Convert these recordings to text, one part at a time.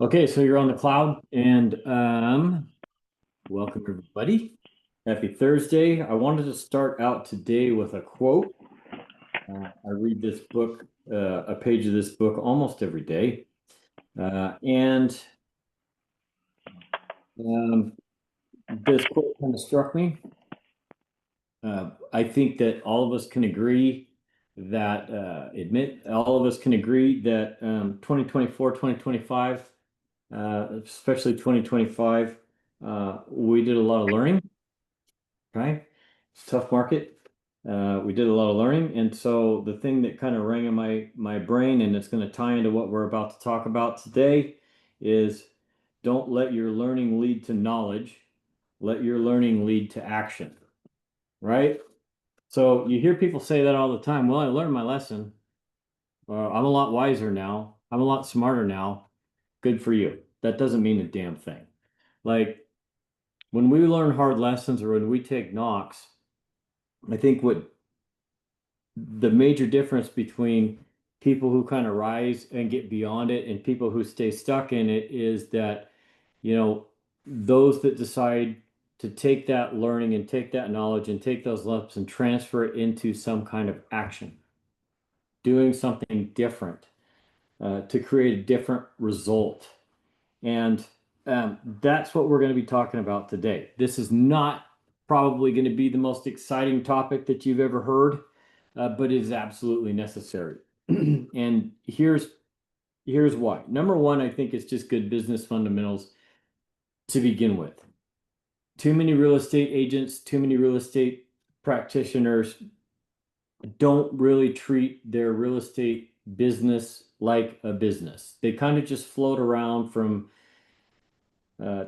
Okay, so you're on the cloud, and welcome everybody. Happy Thursday. I wanted to start out today with a quote. I read this book, a page of this book almost every day, and um, this quote kind of struck me. I think that all of us can agree that, all of us can agree that 2024, 2025, especially 2025, we did a lot of learning. Right? It's a tough market. We did a lot of learning, and so the thing that kind of rang in my brain, and it's going to tie into what we're about to talk about today, is don't let your learning lead to knowledge. Let your learning lead to action. Right? So you hear people say that all the time. Well, I learned my lesson. I'm a lot wiser now. I'm a lot smarter now. Good for you. That doesn't mean a damn thing. Like when we learn hard lessons or when we take knocks, I think what the major difference between people who kind of rise and get beyond it and people who stay stuck in it is that, those that decide to take that learning and take that knowledge and take those lumps and transfer it into some kind of action, doing something different, to create a different result. And that's what we're going to be talking about today. This is not probably going to be the most exciting topic that you've ever heard, but it is absolutely necessary. And here's why. Number one, I think it's just good business fundamentals to begin with. Too many real estate agents, too many real estate practitioners don't really treat their real estate business like a business. They kind of just float around from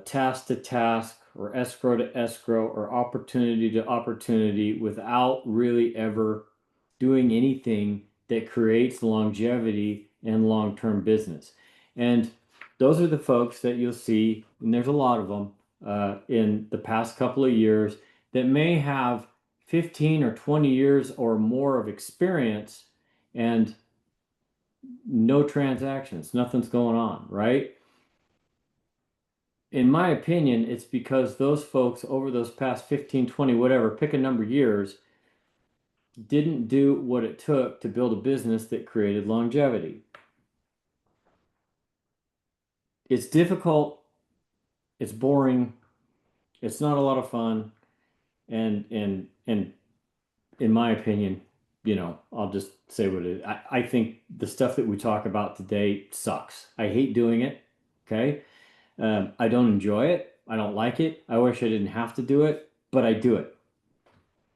task to task or escrow to escrow or opportunity to opportunity without really ever doing anything that creates longevity and long-term business. And those are the folks that you'll see, and there's a lot of them in the past couple of years that may have 15 or 20 years or more of experience and no transactions, nothing's going on, right? In my opinion, it's because those folks over those past 15, 20, whatever, pick a number years, didn't do what it took to build a business that created longevity. It's difficult, it's boring, it's not a lot of fun, and in my opinion, I'll just say what it is. I think the stuff that we talk about today sucks. I hate doing it. Okay. I don't enjoy it. I don't like it. I wish I didn't have to do it, but I do it.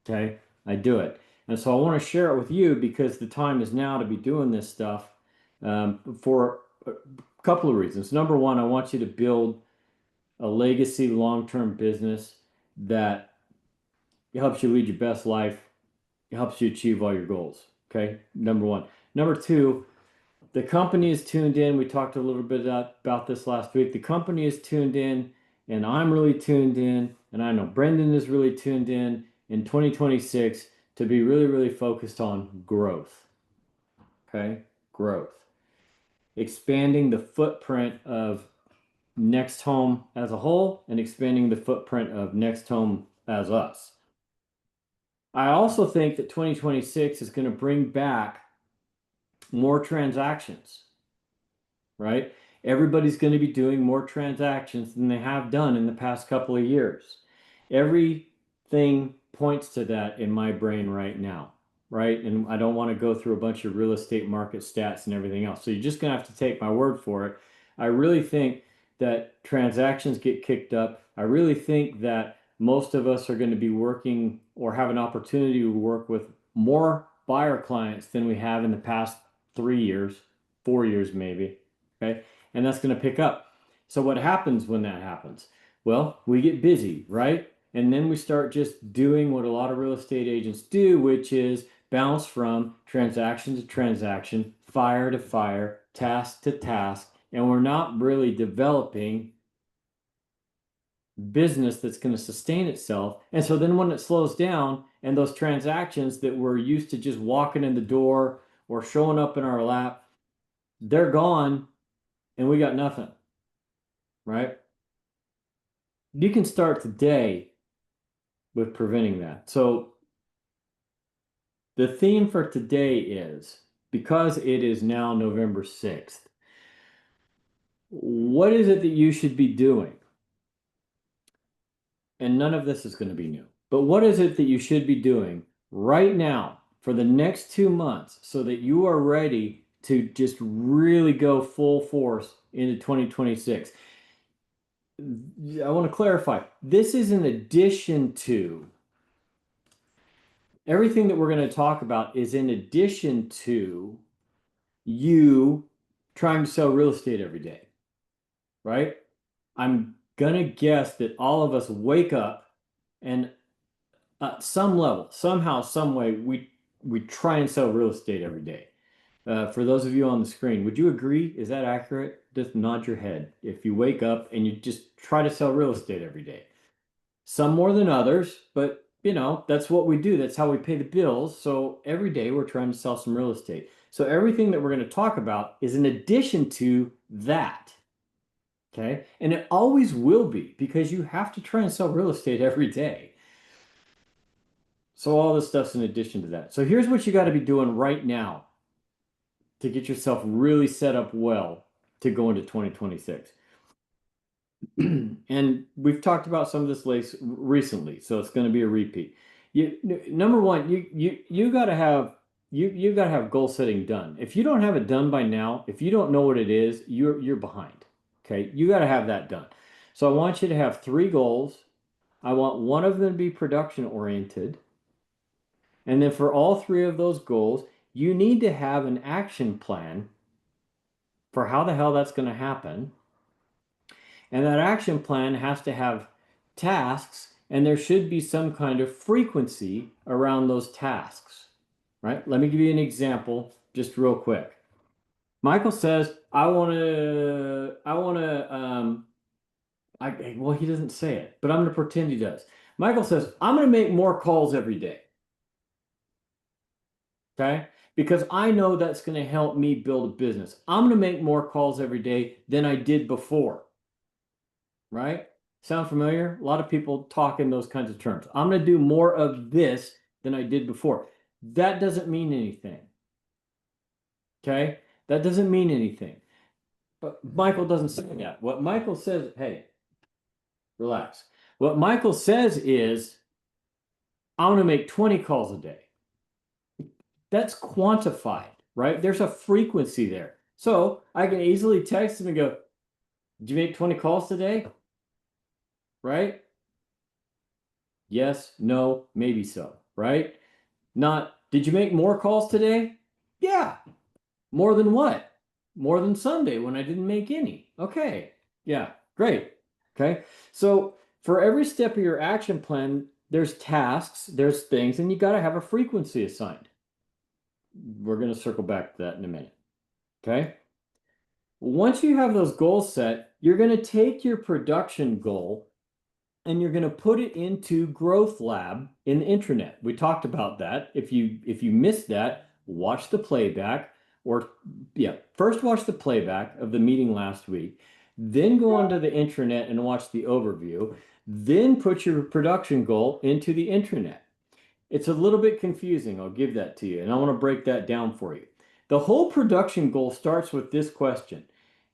Okay, I do it. And so I want to share it with you because the time is now to be doing this stuff, for a couple of reasons. Number one, I want you to build a legacy long-term business that helps you lead your best life, helps you achieve all your goals. Okay, number one. Number two, the company is tuned in. We talked a little bit about this last week. The company is tuned in, and I'm really tuned in, and I know Brendan is really tuned in 2026 to be really, really focused on growth. Okay, growth. Expanding the footprint of NextHome as a whole and expanding the footprint of NextHome as us. I also think that 2026 is going to bring back more transactions, right? Everybody's going to be doing more transactions than they have done in the past couple of years. Everything points to that in my brain right now, right? And I don't want to go through a bunch of real estate market stats and everything else. So you're just going to have to take my word for it. I really think that transactions get kicked up. I really think that most of us are going to be working or have an opportunity to work with more buyer clients than we have in the past 3 years, 4 years maybe. Okay. And that's going to pick up. So what happens when that happens? Well, we get busy, right? And then we start just doing what a lot of real estate agents do, which is bounce from transaction to transaction, fire to fire, task to task. And we're not really developing business that's going to sustain itself. And so then when it slows down and those transactions that we're used to just walking in the door or showing up in our lap, they're gone and we got nothing. right? You can start today with preventing that. So the theme for today is, because it is now November 6th, what is it that you should be doing? And none of this is going to be new, but what is it that you should be doing right now for the next 2 months so that you are ready to just really go full force into 2026? I want to clarify, this is in addition to everything that we're going to talk about, is in addition to you trying to sell real estate every day, right? I'm gonna guess that all of us wake up and at some level, somehow, some way, we try and sell real estate every day. For those of you on the screen, would you agree? Is that accurate? Just nod your head. If you wake up and you just try to sell real estate every day, some more than others, but that's what we do. That's how we pay the bills. So every day we're trying to sell some real estate. So everything that we're going to talk about is in addition to that. Okay. And it always will be, because you have to try and sell real estate every day. So all this stuff's in addition to that. So here's what you got to be doing right now to get yourself really set up well to go into 2026. And we've talked about some of this recently, so it's going to be a repeat. Number one, you got to have you got to have goal setting done. If you don't have it done by now, if you don't know what it is, you're behind. Okay, you got to have that done. So I want you to have 3 goals. I want one of them to be production oriented, and then for all 3 of those goals, you need to have an action plan for how the hell that's going to happen. And that action plan has to have tasks, and there should be some kind of frequency around those tasks, right? Let me give you an example just real quick. Michael says, well, he doesn't say it, but I'm going to pretend he does. Michael says, I'm going to make more calls every day. Okay? Because I know that's going to help me build a business. I'm going to make more calls every day than I did before. Right? Sound familiar? A lot of people talk in those kinds of terms. I'm going to do more of this than I did before. That doesn't mean anything. Okay? That doesn't mean anything. But Michael doesn't say that. What Michael says, hey, relax. What Michael says is, I'm going to make 20 calls a day. That's quantified, right? There's a frequency there. So I can easily text him and go, did you make 20 calls today? Right? Yes, no, maybe so, right? Not, did you make more calls today? Yeah. More than what? More than Sunday when I didn't make any. Okay. Yeah, great. Okay. So for every step of your action plan, there's tasks, there's things, and you got to have a frequency assigned. We're going to circle back to that in a minute. Okay. Once you have those goals set, you're going to take your production goal and you're going to put it into Growth Lab in the intranet. We talked about that. If you missed that, watch the playback, or first watch the playback of the meeting last week, then go onto the intranet and watch the overview, then put your production goal into the intranet. It's a little bit confusing, I'll give that to you, and I want to break that down for you. The whole production goal starts with this question: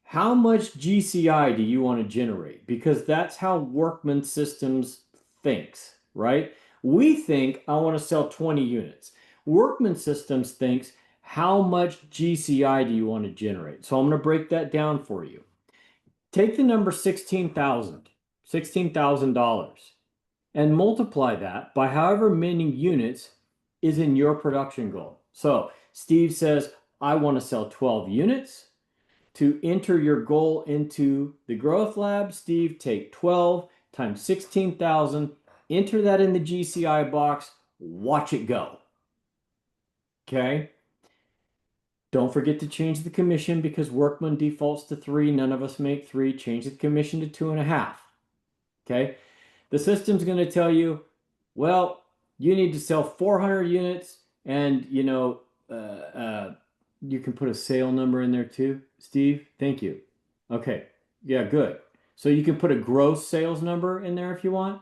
how much GCI do you want to generate? Because that's how Workman Systems thinks, right? We think, I want to sell 20 units. Workman Systems thinks, how much GCI do you want to generate? So I'm going to break that down for you. Take the number $16,000, and multiply that by however many units is in your production goal. So Steve says, I want to sell 12 units. To enter your goal into the Growth Lab, Steve, take 12 times 16,000, enter that in the GCI box, watch it go. Okay? Don't forget to change the commission, because Workman defaults to 3. None of us make 3. Change the commission to 2.5. Okay? The system's going to tell you, well, you need to sell 400 units, and you can put a sale number in there too, Steve. Thank you. Okay. Yeah, good. So you can put a gross sales number in there if you want.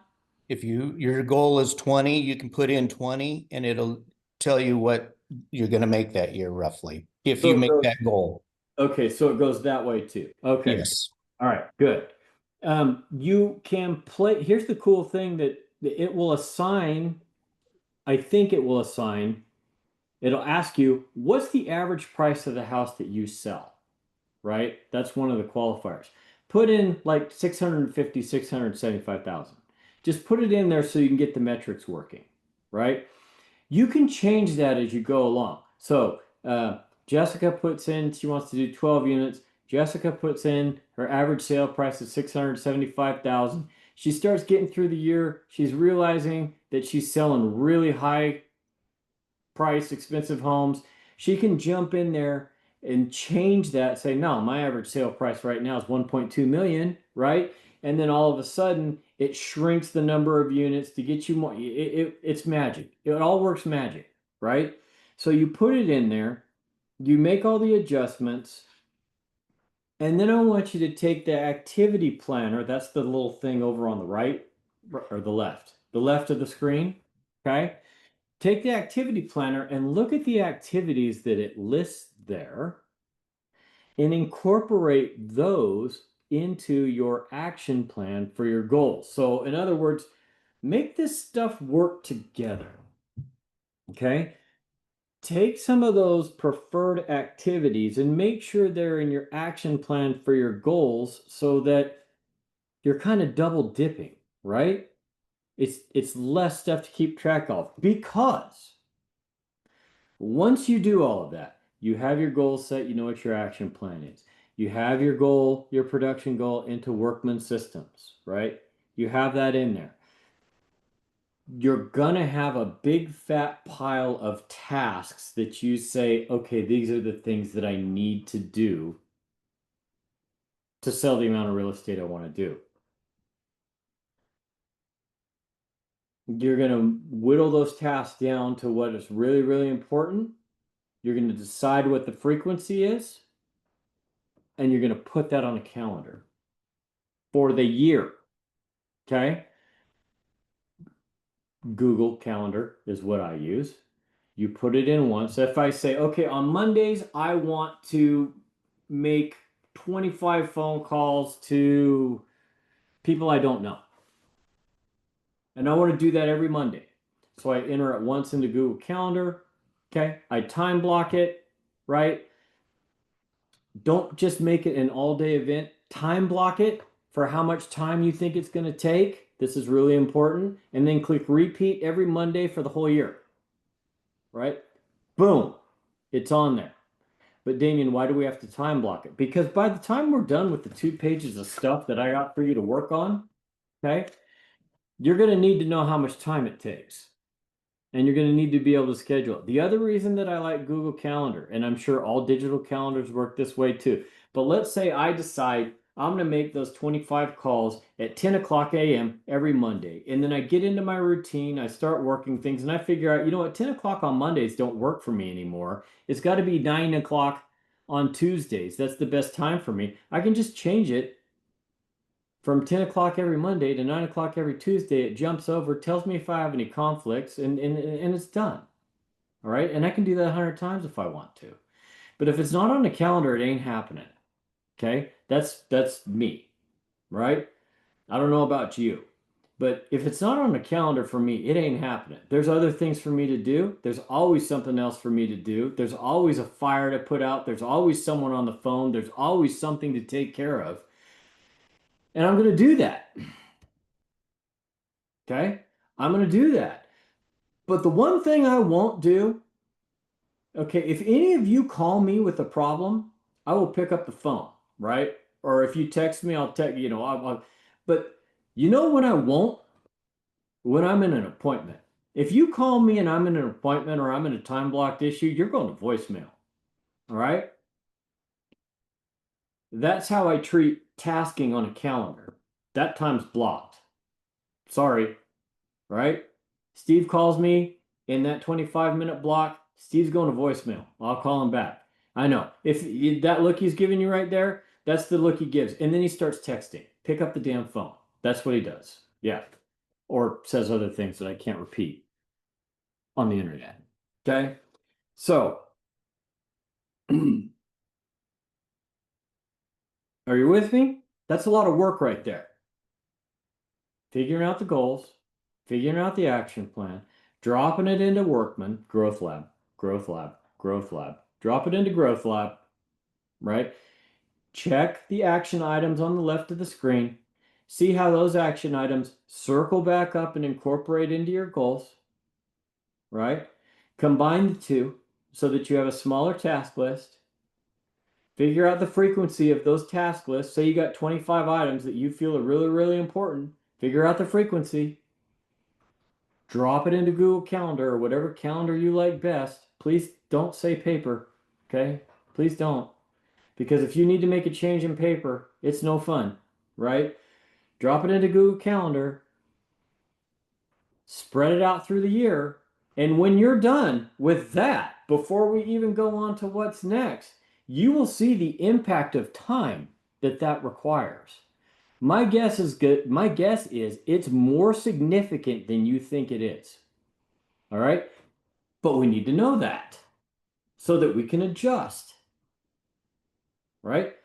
If your goal is 20, you can put in 20 and it'll tell you what you're going to make that year roughly. If you So it make goes, that goal. okay, so it goes that way too. Okay. Yes. All right, good. You can play. Here's the cool thing that it will assign, I think it will assign, it'll ask you, what's the average price of the house that you sell? Right? That's one of the qualifiers. Put in like 650, 675,000. Just put it in there so you can get the metrics working, right? You can change that as you go along. So Jessica puts in, she wants to do 12 units. Jessica puts in her average sale price is 675,000. She starts getting through the year. She's realizing that she's selling really high price, expensive homes. She can jump in there and change that, say, no, my average sale price right now is 1.2 million, right? And then all of a sudden it shrinks the number of units to get you more. It's magic. It all works magic, right? So you put it in there, you make all the adjustments, and then I want you to take the activity planner. That's the little thing over on the right or the left of the screen. Okay. Take the activity planner and look at the activities that it lists there and incorporate those into your action plan for your goals. So, in other words, make this stuff work together. Okay. Take some of those preferred activities and make sure they're in your action plan for your goals so that you're kind of double dipping, right? It's less stuff to keep track of because once you do all of that, you have your goal set, you know what your action plan is. You have your goal, your production goal into Workman systems, right? You have that in there. You're gonna have a big fat pile of tasks that you say, okay, these are the things that I need to do to sell the amount of real estate I want to do. You're gonna whittle those tasks down to what is really, really important. You're gonna decide what the frequency is, and you're gonna put that on a calendar for the year. Okay. Google Calendar is what I use. You put it in once. If I say, okay, on Mondays, I want to make 25 phone calls to people I don't know. And I want to do that every Monday. So I enter it once into Google Calendar. Okay. I time block it, right? Don't just make it an all day event. Time block it for how much time you think it's going to take. This is really important. And then click repeat every Monday for the whole year, right? Boom, it's on there. But Damian, why do we have to time block it? Because by the time we're done with the 2 pages of stuff that I got for you to work on, okay, you're going to need to know how much time it takes. And you're going to need to be able to schedule it. The other reason that I like Google Calendar, and I'm sure all digital calendars work this way too, but let's say I decide I'm going to make those 25 calls at 10 o'clock a.m. every Monday. And then I get into my routine, I start working things, and I figure out, you know what, 10 o'clock on Mondays don't work for me anymore. It's got to be 9 o'clock on Tuesdays. That's the best time for me. I can just change it from 10 o'clock every Monday to 9 o'clock every Tuesday. It jumps over, tells me if I have any conflicts, and it's done. All right. And I can do that 100 times if I want to. But if it's not on the calendar, it ain't happening. Okay. That's me. Right. I don't know about you. But if it's not on the calendar for me, it ain't happening. There's other things for me to do. There's always something else for me to do. There's always a fire to put out. There's always someone on the phone. There's always something to take care of. And I'm going to do that. Okay. I'm going to do that. But the one thing I won't do, okay, if any of you call me with a problem, I will pick up the phone, right? Or if you text me, I'll text, but you know when I won't? When I'm in an appointment. If you call me and I'm in an appointment or I'm in a time blocked issue, you're going to voicemail. All right. That's how I treat tasking on a calendar. That time's blocked. Sorry. Right? Steve calls me in that 25-minute block. Steve's going to voicemail. I'll call him back. I know. If that look he's giving you right there, that's the look he gives. And then he starts texting. Pick up the damn phone. That's what he does. Yeah. Or says other things that I can't repeat on the internet. Okay. So, are you with me? That's a lot of work right there. Figuring out the goals, figuring out the action plan, dropping it into Workman, Growth Lab, Growth Lab, Growth Lab. Drop it into Growth Lab, right? Check the action items on the left of the screen. See how those action items circle back up and incorporate into your goals, right? Combine the two so that you have a smaller task list. Figure out the frequency of those task lists. Say you got 25 items that you feel are really, really important. Figure out the frequency. Drop it into Google Calendar or whatever calendar you like best. Please don't say paper, okay? Please don't. Because if you need to make a change in paper, it's no fun, right? Drop it into Google Calendar, spread it out through the year, and when you're done with that, before we even go on to what's next, you will see the impact of time that that requires. My guess is good. My guess is it's more significant than you think it is. All right? But we need to know that so that we can adjust, right?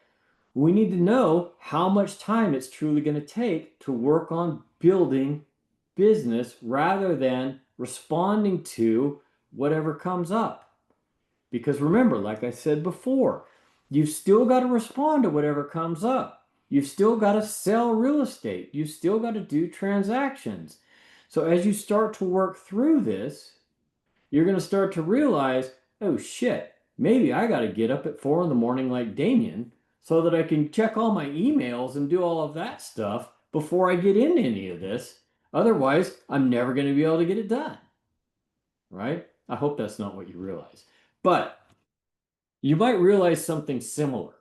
We need to know how much time it's truly going to take to work on building business rather than responding to whatever comes up. Because remember, like I said before, you've still got to respond to whatever comes up. You've still got to sell real estate. You've still got to do transactions. So as you start to work through this, you're going to start to realize, oh shit, maybe I got to get up at 4 in the morning like Damian so that I can check all my emails and do all of that stuff before I get into any of this. Otherwise, I'm never going to be able to get it done. Right? I hope that's not what you realize. But you might realize something similar.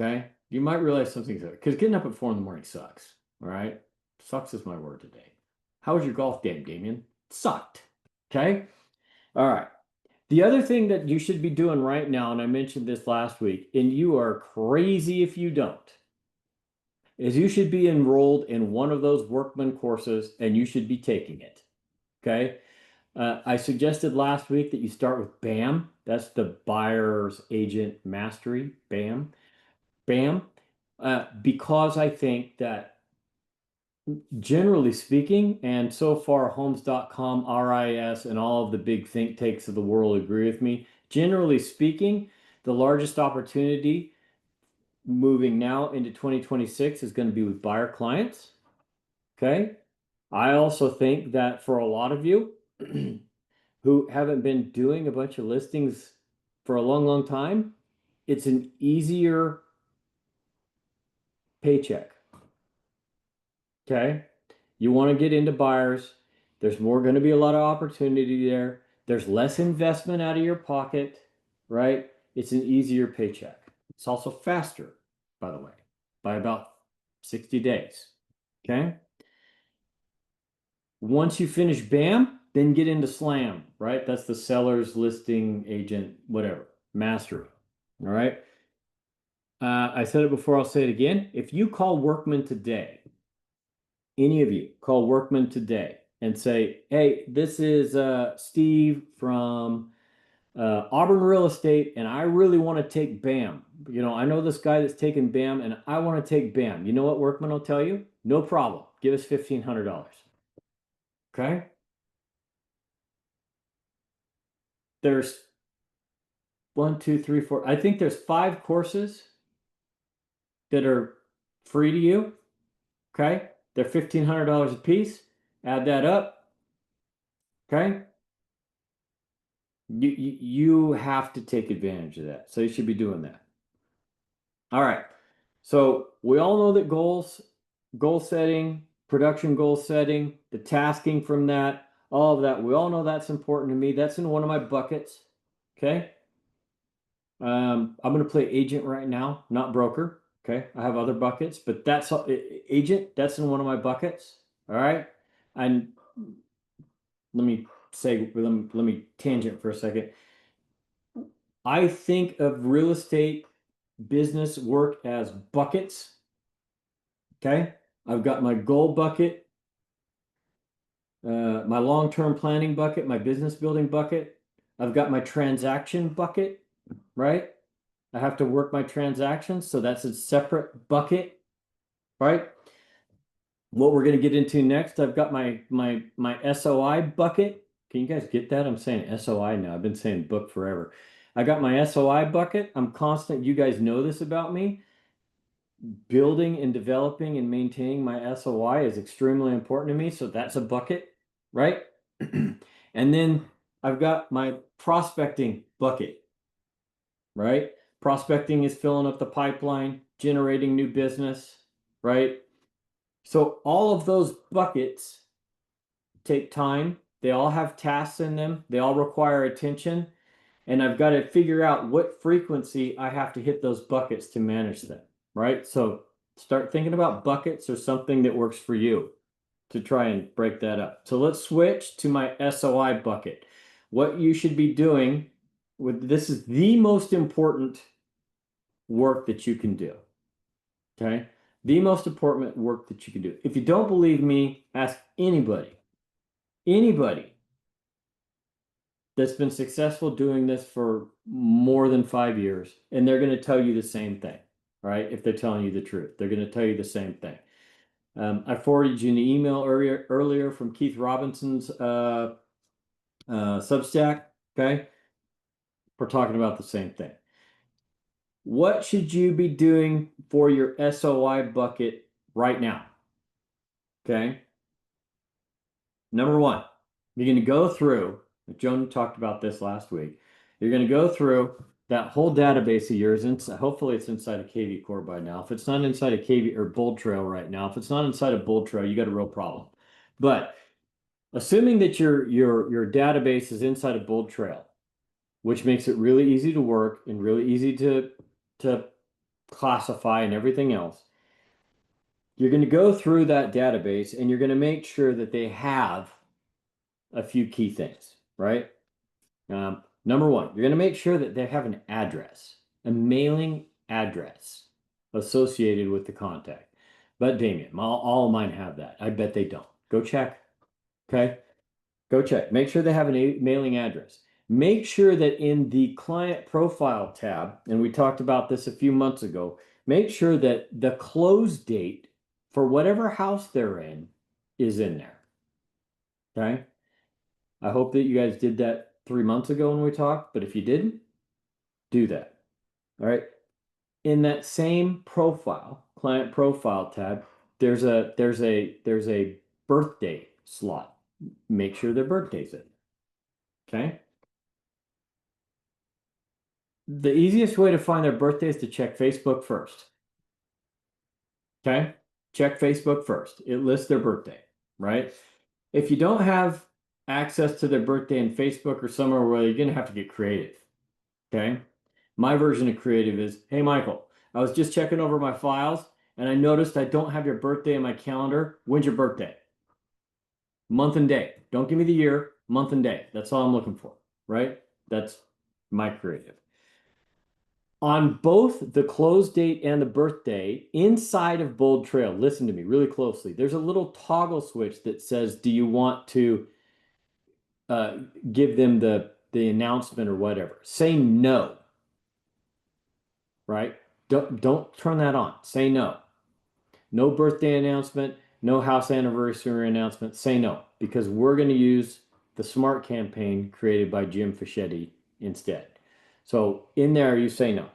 Okay? You might realize something similar because getting up at 4 in the morning sucks. All right? Sucks is my word today. How was your golf game, Damian? Sucked. Okay? All right. The other thing that you should be doing right now, and I mentioned this last week, and you are crazy if you don't, is you should be enrolled in one of those Workman courses and you should be taking it. Okay. I suggested last week that you start with BAM. That's the Buyer's Agent Mastery, BAM. BAM. Because I think that generally speaking, and so far homes.com, RIS, and all of the big think tanks of the world agree with me. Generally speaking, the largest opportunity moving now into 2026 is going to be with buyer clients. Okay. I also think that for a lot of you who haven't been doing a bunch of listings for a long, long time, it's an easier paycheck. Okay. You want to get into buyers. There's more going to be a lot of opportunity there. There's less investment out of your pocket, right? It's an easier paycheck. It's also faster, by the way, by about 60 days. Okay. Once you finish BAM, then get into SLAM, right? That's the seller's listing agent, whatever, mastery. All right. I said it before, I'll say it again. If you call Workman today, any of you call Workman today and say, hey, this is Steve from Auburn Real Estate, and I really want to take BAM. You know, I know this guy that's taking BAM, and I want to take BAM. You know what Workman will tell you? No problem. Give us $1,500. Okay? There's one, two, three, four. I think there's 5 courses that are free to you. Okay? They're $1,500 a piece. Add that up. Okay? You have to take advantage of that. So you should be doing that. All right. So we all know that goal setting, production goal setting, the tasking from that, all of that, we all know that's important to me. That's in one of my buckets. Okay. I'm going to play agent right now, not broker. Okay. I have other buckets, but that's agent. That's in one of my buckets. All right. And let me tangent for a second. I think of real estate business work as buckets. Okay. I've got my goal bucket, my long-term planning bucket, my business building bucket. I've got my transaction bucket, right? I have to work my transactions, so that's a separate bucket, right? What we're going to get into next, I've got my SOI bucket. Can you guys get that? I'm saying SOI now. I've been saying book forever. I got my SOI bucket. I'm constant. You guys know this about me. Building and developing and maintaining my SOI is extremely important to me. So that's a bucket, right? And then I've got my prospecting bucket, right? Prospecting is filling up the pipeline, generating new business, right? So all of those buckets take time. They all have tasks in them. They all require attention. And I've got to figure out what frequency I have to hit those buckets to manage them, right? So start thinking about buckets or something that works for you to try and break that up. So let's switch to my SOI bucket. What you should be doing with this is the most important work that you can do. Okay? The most important work that you can do. If you don't believe me, ask anybody that's been successful doing this for more than 5 years, and they're going to tell you the same thing, right? If they're telling you the truth, they're going to tell you the same thing. I forwarded you an email earlier from Keith Robinson's Substack. Okay, we're talking about the same thing. What should you be doing for your SOI bucket right now? Okay. Number one, you're going to go through, Joan talked about this last week. You're going to go through that whole database of yours. Hopefully it's inside of KV Core by now. If it's not inside of KV or Bold Trail right now, if it's not inside of Bold Trail, you got a real problem. But assuming that your database is inside of Bold Trail, which makes it really easy to work and really easy to classify and everything else, you're going to go through that database and you're going to make sure that they have a few key things, right? Number one, you're going to make sure that they have an address, a mailing address associated with the contact. But Damian, all of mine have that. I bet they don't. Go check. Okay. Go check. Make sure they have a mailing address. Make sure that in the client profile tab, and we talked about this a few months ago, make sure that the close date for whatever house they're in is in there. Okay. I hope that you guys did that 3 months ago when we talked, but if you didn't, do that. All right. In that same profile, client profile tab, there's a birthday slot. Make sure their birthday's in. Okay. The easiest way to find their birthday is to check Facebook first. Okay. Check Facebook first. It lists their birthday, right? If you don't have access to their birthday in Facebook or somewhere where you're going to have to get creative. Okay. My version of creative is, hey, Michael, I was just checking over my files and I noticed I don't have your birthday in my calendar. When's your birthday? Month and day. Don't give me the year, month and day. That's all I'm looking for, right? That's my creative. On both the close date and the birthday, inside of Bold Trail, listen to me really closely. There's a little toggle switch that says, do you want to uh, give them the announcement or whatever? Say no, right? Don't turn that on. Say no. No birthday announcement, no house anniversary announcement. Say no, because we're going to use the smart campaign created by Jim Fischetti instead. So in there, you say no.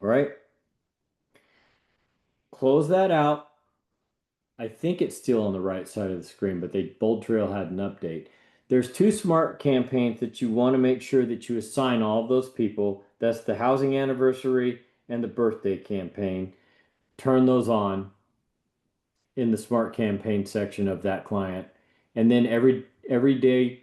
All right. Close that out. I think it's still on the right side of the screen, but Bold Trail had an update. There's two smart campaigns that you want to make sure that you assign all of those people. That's the housing anniversary and the birthday campaign. Turn those on in the smart campaign section of that client. And then every day,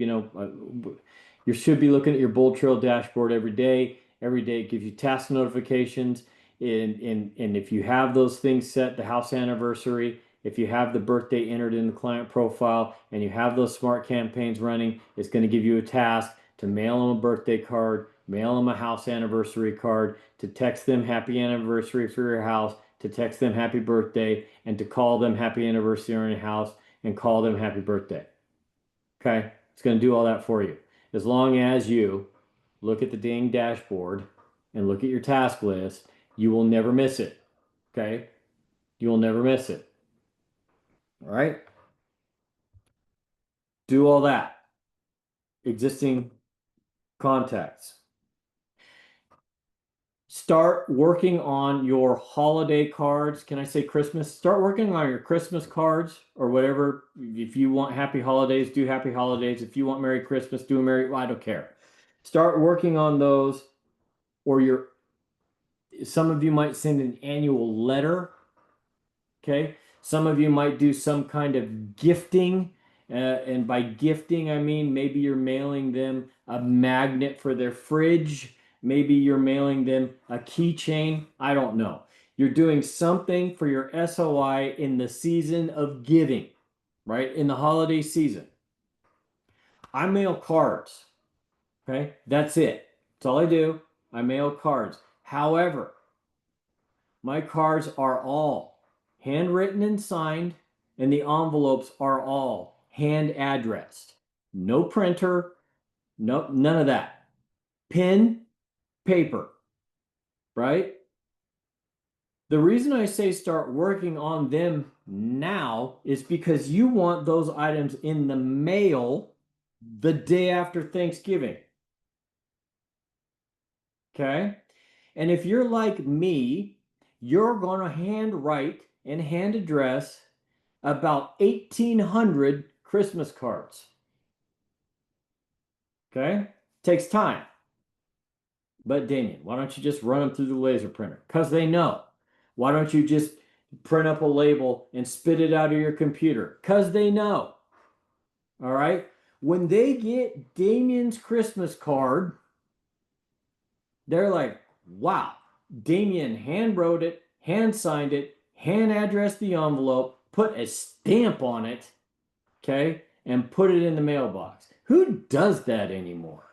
you should be looking at your Bold Trail dashboard every day. Every day it gives you task notifications. And if you have those things set, the house anniversary, if you have the birthday entered in the client profile and you have those smart campaigns running, it's going to give you a task to mail them a birthday card, mail them a house anniversary card, to text them happy anniversary for your house, to text them happy birthday and to call them happy anniversary on your house and call them happy birthday. Okay? It's going to do all that for you. As long as you look at the dang dashboard and look at your task list, you will never miss it. Okay? You will never miss it. All right? Do all that. Existing contacts. Start working on your holiday cards. Can I say Christmas? Start working on your Christmas cards or whatever. If you want happy holidays, do happy holidays. If you want Merry Christmas, do a Merry, well, I don't care. Start working on those, or some of you might send an annual letter. Okay. Some of you might do some kind of gifting. And by gifting, I mean maybe you're mailing them a magnet for their fridge. Maybe you're mailing them a keychain. I don't know. You're doing something for your SOI in the season of giving, right? In the holiday season. I mail cards. Okay. That's it. That's all I do. I mail cards. However, my cards are all handwritten and signed, and the envelopes are all hand addressed. No printer, no, none of that. Pen, paper, right? The reason I say start working on them now is because you want those items in the mail the day after Thanksgiving. Okay? And if you're like me, you're going to hand write and hand address about 1,800 Christmas cards. Okay? Takes time. But Damian, why don't you just run them through the laser printer? Because they know. Why don't you just print up a label and spit it out of your computer? Because they know. All right? When they get Damian's Christmas card, they're like, wow, Damian hand wrote it, hand signed it, hand addressed the envelope, put a stamp on it, okay, and put it in the mailbox. Who does that anymore?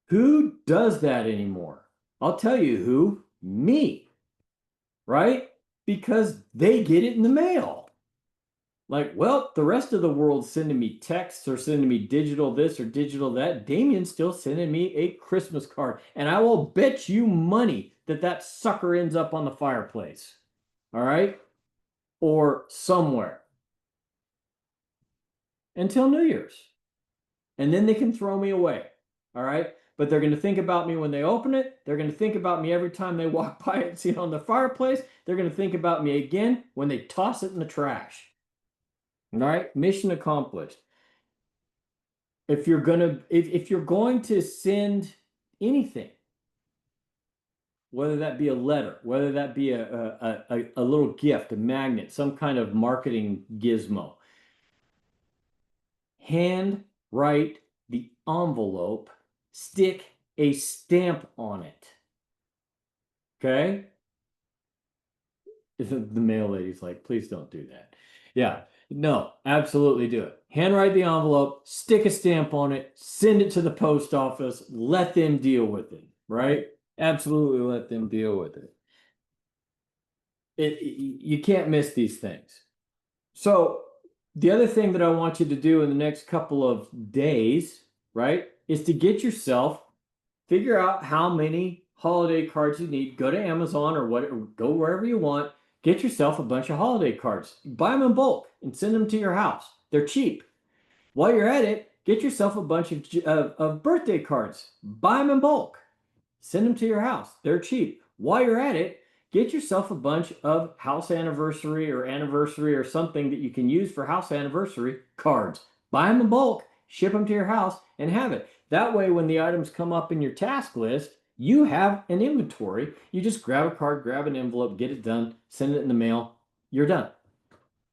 Who does that anymore? I'll tell you who. Me, right? Because they get it in the mail. Like, well, the rest of the world's sending me texts or sending me digital this or digital that. Damian's still sending me a Christmas card. And I will bet you money that that sucker ends up on the fireplace. All right? Or somewhere until New Year's. And then they can throw me away. All right? But they're going to think about me when they open it. They're going to think about me every time they walk by it and see it on the fireplace. They're going to think about me again when they toss it in the trash. All right? Mission accomplished. If you're going to send anything, whether that be a letter, whether that be a little gift, a magnet, some kind of marketing gizmo, hand write the envelope, stick a stamp on it. Okay? The mail lady's like, please don't do that. Yeah, no, absolutely do it. Handwrite the envelope, stick a stamp on it, send it to the post office, let them deal with it, right? Absolutely let them deal with it. You can't miss these things. So the other thing that I want you to do in the next couple of days, right, is to get yourself, figure out how many holiday cards you need. Go to Amazon or go wherever you want. Get yourself a bunch of holiday cards. Buy them in bulk and send them to your house. They're cheap. While you're at it, get yourself a bunch of birthday cards. Buy them in bulk. Send them to your house. They're cheap. While you're at it, get yourself a bunch of house anniversary or something that you can use for house anniversary cards. Buy them in bulk, ship them to your house, and have it. That way, when the items come up in your task list, you have an inventory. You just grab a card, grab an envelope, get it done, send it in the mail. You're done.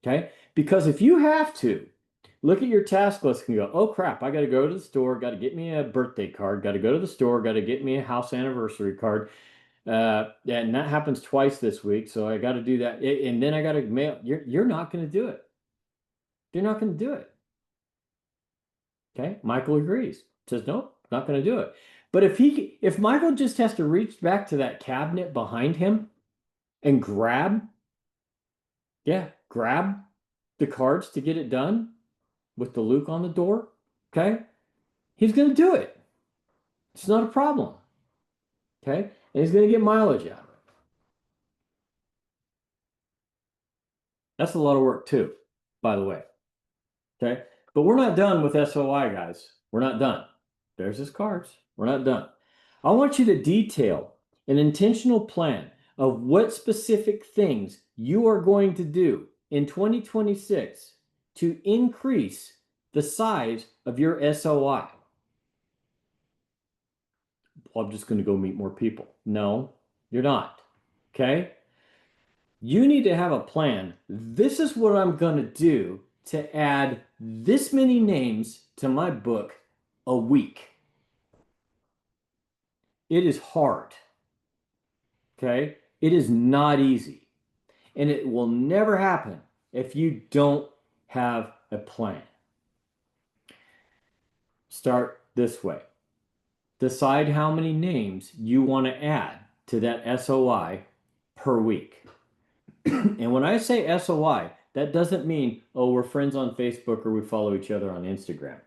Okay? Because if you have to, look at your task list and go, oh crap, I got to go to the store, got to get me a birthday card, got to go to the store, got to get me a house anniversary card. And that happens twice this week, so I got to do that. And then I got to mail. You're not going to do it. You're not going to do it. Okay? Michael agrees. Says, nope, not going to do it. But if Michael just has to reach back to that cabinet behind him and grab the cards to get it done with the Luke on the door, okay? He's going to do it. It's not a problem, okay? And he's going to get mileage out of it. That's a lot of work too, by the way, okay? But we're not done with SOI, guys. We're not done. There's his cards. We're not done. I want you to detail an intentional plan of what specific things you are going to do in 2026 to increase the size of your SOI. Well, I'm just going to go meet more people. No, you're not. Okay? You need to have a plan. This is what I'm going to do to add this many names to my book a week. It is hard. Okay? It is not easy. And it will never happen if you don't have a plan. Start this way. Decide how many names you want to add to that SOI per week. And when I say SOI, that doesn't mean, oh, we're friends on Facebook or we follow each other on Instagram.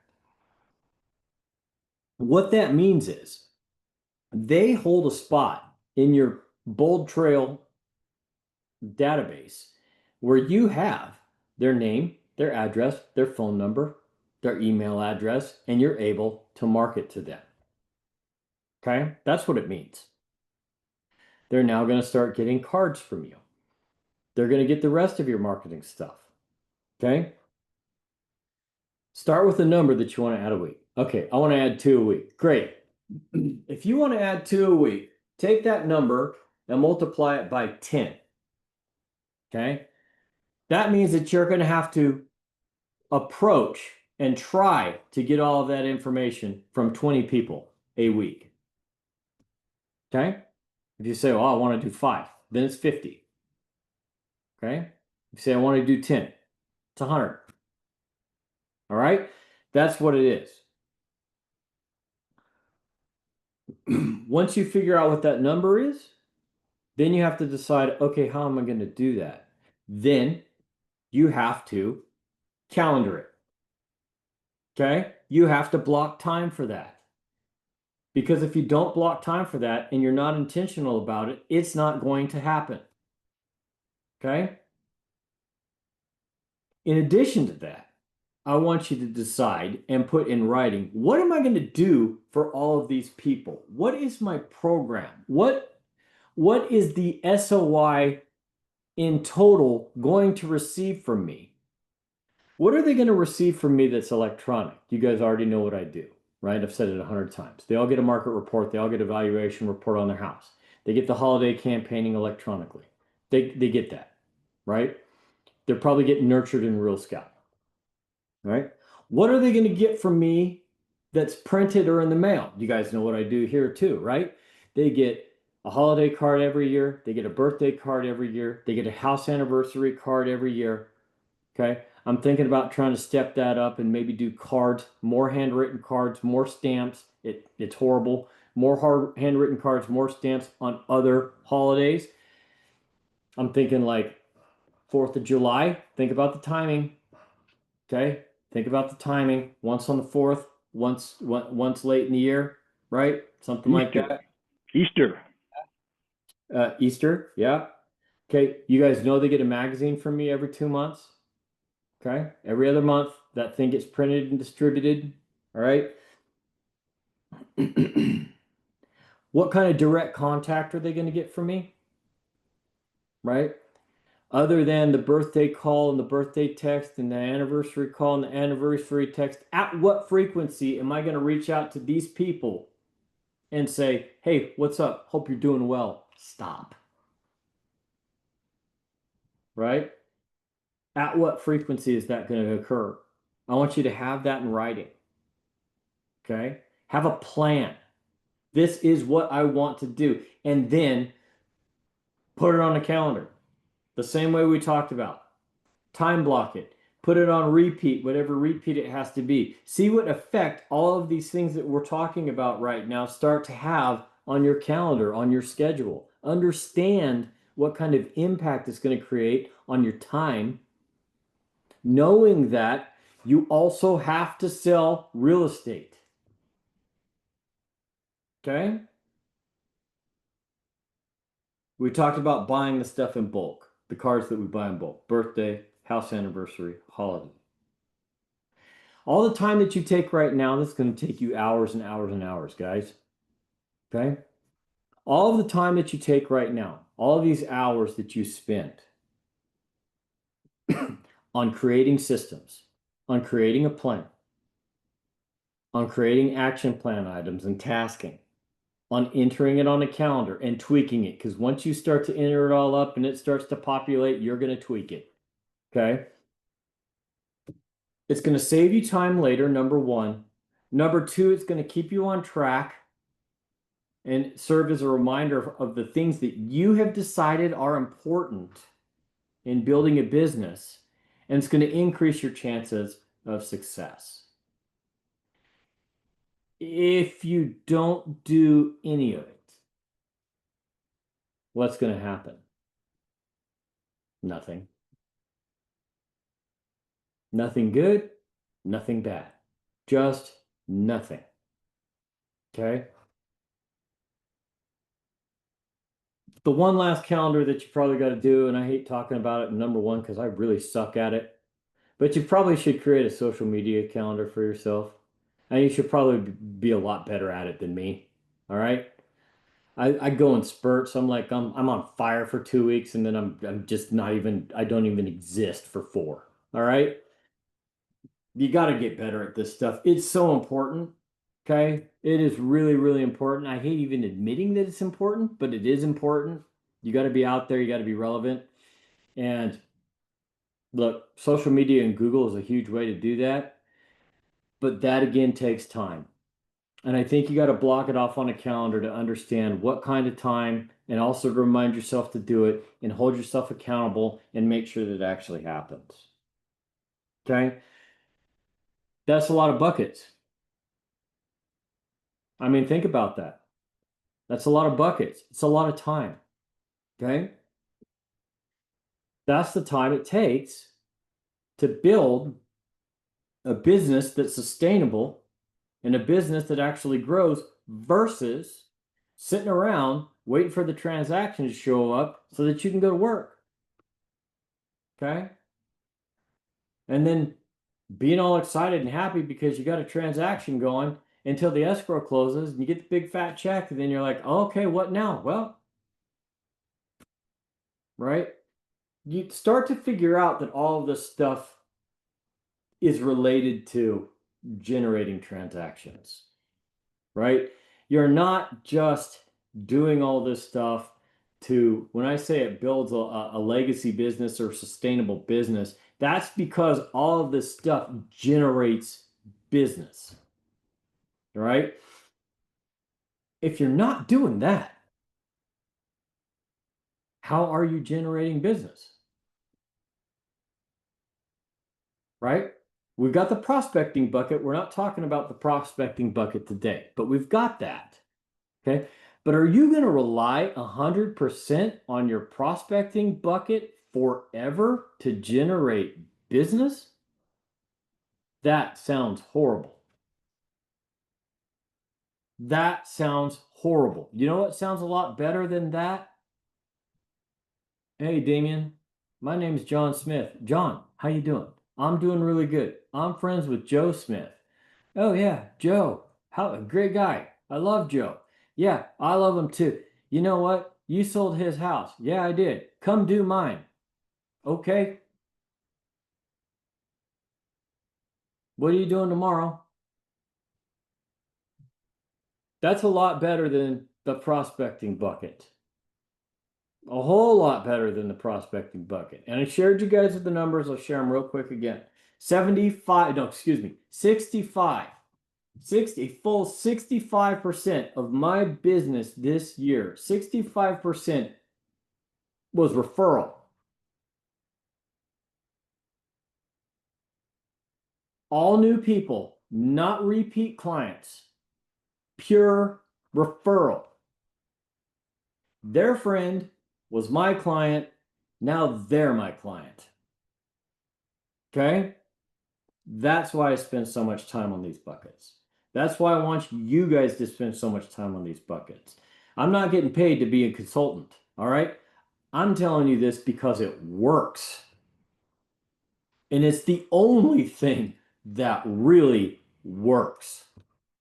What that means is they hold a spot in your Bold Trail database where you have their name, their address, their phone number, their email address, and you're able to market to them. Okay? That's what it means. They're now going to start getting cards from you. They're going to get the rest of your marketing stuff. Okay? Start with a number that you want to add a week. Okay, I want to add 2 a week. Great. If you want to add 2 a week, take that number and multiply it by 10. Okay? That means that you're going to have to approach and try to get all of that information from 20 people a week. Okay? If you say, oh, I want to do 5, then it's 50. Okay? If you say, I want to do 10, it's 100. All right? That's what it is. Once you figure out what that number is, then you have to decide, okay, how am I going to do that? Then you have to calendar it. Okay? You have to block time for that. Because if you don't block time for that and you're not intentional about it, it's not going to happen. Okay? In addition to that, I want you to decide and put in writing, what am I going to do for all of these people? What is my program? What is the SOI in total going to receive from me? What are they going to receive from me that's electronic? You guys already know what I do, right? I've said it 100 times. They all get a market report. They all get a valuation report on their house. They get the holiday campaigning electronically. They get that, right? They're probably getting nurtured in Real Scout, right? What are they going to get from me that's printed or in the mail? You guys know what I do here too, right? They get a holiday card every year. They get a birthday card every year. They get a house anniversary card every year. Okay. I'm thinking about trying to step that up and maybe do cards, more handwritten cards, more stamps. It's horrible. More handwritten cards, more stamps on other holidays. I'm thinking like 4th of July. Think about the timing. Okay. Think about the timing. Once on the 4th, once late in the year, right? Something like Easter. that. Easter. Easter. Yeah. Okay. You guys know they get a magazine from me every 2 months. Okay. Every other month, that thing gets printed and distributed. All right. What kind of direct contact are they going to get from me? Right. Other than the birthday call and the birthday text and the anniversary call and the anniversary text, at what frequency am I going to reach out to these people and say, hey, what's up? Hope you're doing well. Stop. Right? At what frequency is that going to occur? I want you to have that in writing. Okay? Have a plan. This is what I want to do. And then put it on a calendar. The same way we talked about. Time block it. Put it on repeat, whatever repeat it has to be. See what effect all of these things that we're talking about right now start to have on your calendar, on your schedule. Understand what kind of impact it's going to create on your time, knowing that you also have to sell real estate. Okay? We talked about buying the stuff in bulk, the cards that we buy in bulk, birthday, house anniversary, holiday. All the time that you take right now, that's going to take you hours and hours and hours, guys. Okay? All of the time that you take right now, all of these hours that you spend on creating systems, on creating a plan, on creating action plan items and tasking, on entering it on a calendar and tweaking it. Because once you start to enter it all up and it starts to populate, you're going to tweak it. Okay? It's going to save you time later, number one. Number two, it's going to keep you on track and serve as a reminder of the things that you have decided are important in building a business. And it's going to increase your chances of success. If you don't do any of it, what's going to happen? Nothing. Nothing good, nothing bad. Just nothing. Okay? The one last calendar that you probably got to do, and I hate talking about it, number one, because I really suck at it, but you probably should create a social media calendar for yourself. And you should probably be a lot better at it than me. All right? I go in spurts. I'm on fire for 2 weeks and then I'm just not even I don't even exist for four. All right? You got to get better at this stuff. It's so important. Okay? It is really, really important. I hate even admitting that it's important, but it is important. You got to be out there, you got to be relevant. And look, social media and Google is a huge way to do that, but that again takes time. And I think you got to block it off on a calendar to understand what kind of time and also to remind yourself to do it and hold yourself accountable and make sure that it actually happens. Okay? That's a lot of buckets. I mean, think about that. That's a lot of buckets. It's a lot of time. Okay? That's the time it takes to build a business that's sustainable and a business that actually grows versus sitting around waiting for the transaction to show up so that you can go to work. Okay? And then being all excited and happy because you got a transaction going until the escrow closes and you get the big fat check, and then you're like, oh, okay, what now? Well, right? You start to figure out that all of this stuff is related to generating transactions, right? You're not just doing all this stuff to, when I say it builds a legacy business or sustainable business, that's because all of this stuff generates business, right? If you're not doing that, how are you generating business? Right? We've got the prospecting bucket. We're not talking about the prospecting bucket today, but we've got that. Okay. But are you going to rely 100% on your prospecting bucket forever to generate business? That sounds horrible. That sounds horrible. You know what sounds a lot better than that? Hey, Damian, my name's John Smith. John, how you doing? I'm doing really good. I'm friends with Joe Smith. Oh yeah, Joe. How a great guy. I love Joe. Yeah, I love him too. You know what? You sold his house. Yeah, I did. Come do mine. Okay. What are you doing tomorrow? That's a lot better than the prospecting bucket. A whole lot better than the prospecting bucket. And I shared you guys with the numbers. I'll share them real quick again. 75, no, excuse me, 65, 60, full 65% of my business this year, 65% was referral. All new people, not repeat clients, pure referral. Their friend was my client. Now they're my client. Okay? That's why I spend so much time on these buckets. That's why I want you guys to spend so much time on these buckets. I'm not getting paid to be a consultant. All right? I'm telling you this because it works. And it's the only thing that really works.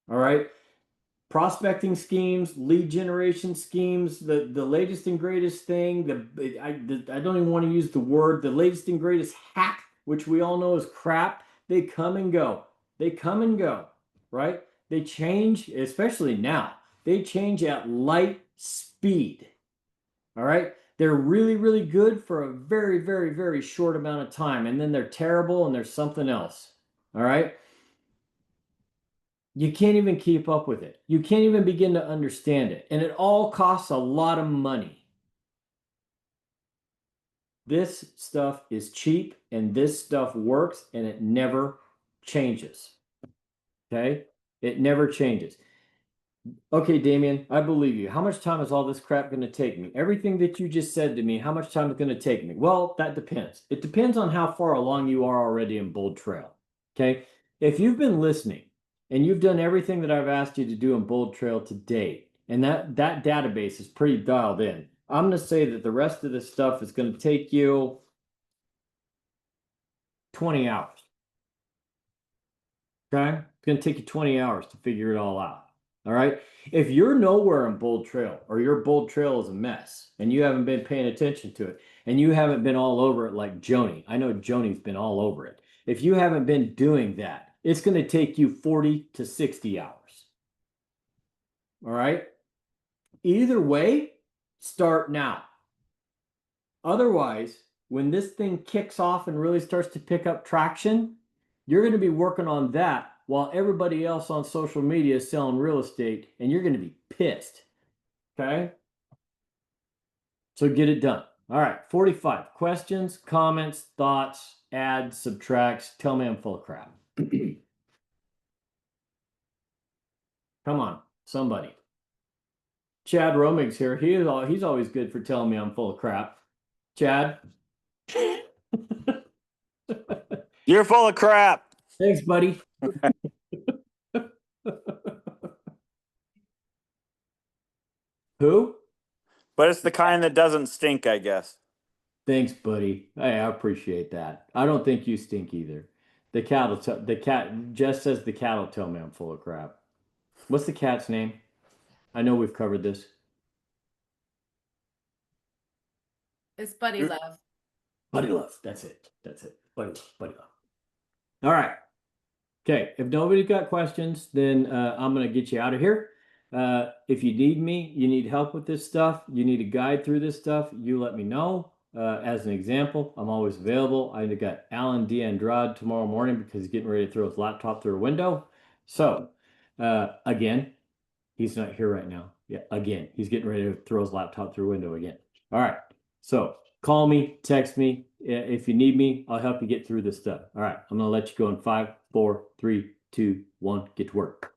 All right? Prospecting schemes, lead generation schemes, the latest and greatest thing, I don't even want to use the word, the latest and greatest hack, which we all know is crap, they come and go. They come and go, right? They change, especially now. They change at light speed. All right? They're really, really good for a very, very, very short amount of time, and then they're terrible and there's something else. All right? You can't even keep up with it. You can't even begin to understand it. And it all costs a lot of money. This stuff is cheap and this stuff works and it never changes. Okay? It never changes. Okay, Damian, I believe you. How much time is all this crap going to take me? Everything that you just said to me, how much time is going to take me? Well, that depends. It depends on how far along you are already in Bold Trail. Okay? If you've been listening and you've done everything that I've asked you to do in Bold Trail to date, and that database is pretty dialed in, I'm going to say that the rest of this stuff is going to take you 20 hours. Okay? It's going to take you 20 hours to figure it all out. All right. If you're nowhere in Bold Trail or your Bold Trail is a mess and you haven't been paying attention to it and you haven't been all over it like Joni, I know Joni's been all over it. If you haven't been doing that, it's going to take you 40 to 60 hours. All right. Either way, start now. Otherwise, when this thing kicks off and really starts to pick up traction, you're going to be working on that while everybody else on social media is selling real estate, and you're going to be pissed. Okay? So get it done. All right, 45. Questions, comments, thoughts, adds, subtracts. Tell me I'm full of crap. Come on, somebody. Chad Romig's here. He's always good for telling me I'm full of crap. Chad? You're full of crap. Thanks, buddy. Who? But it's the kind that doesn't stink, I guess. Thanks, buddy. Hey, I appreciate that. I don't think you stink either. The cat, Jess says the cat will tell me I'm full of crap. What's the cat's name? I know we've covered this. It's Buddy Love. Buddy Love. That's it. That's it. Buddy Love. Buddy Love. All right. Okay. If nobody's got questions, then I'm going to get you out of here. If you need me, you need help with this stuff, you need a guide through this stuff, you let me know. As an example, I'm always available. I got Alan D'Andrade tomorrow morning because he's getting ready to throw his laptop through a window. So, again, he's not here right now. Yeah, again, he's getting ready to throw his laptop through a window again. All right. So call me, text me. If you need me, I'll help you get through this stuff. All right. I'm going to let you go in 5, 4, 3, 2, 1. Get to work.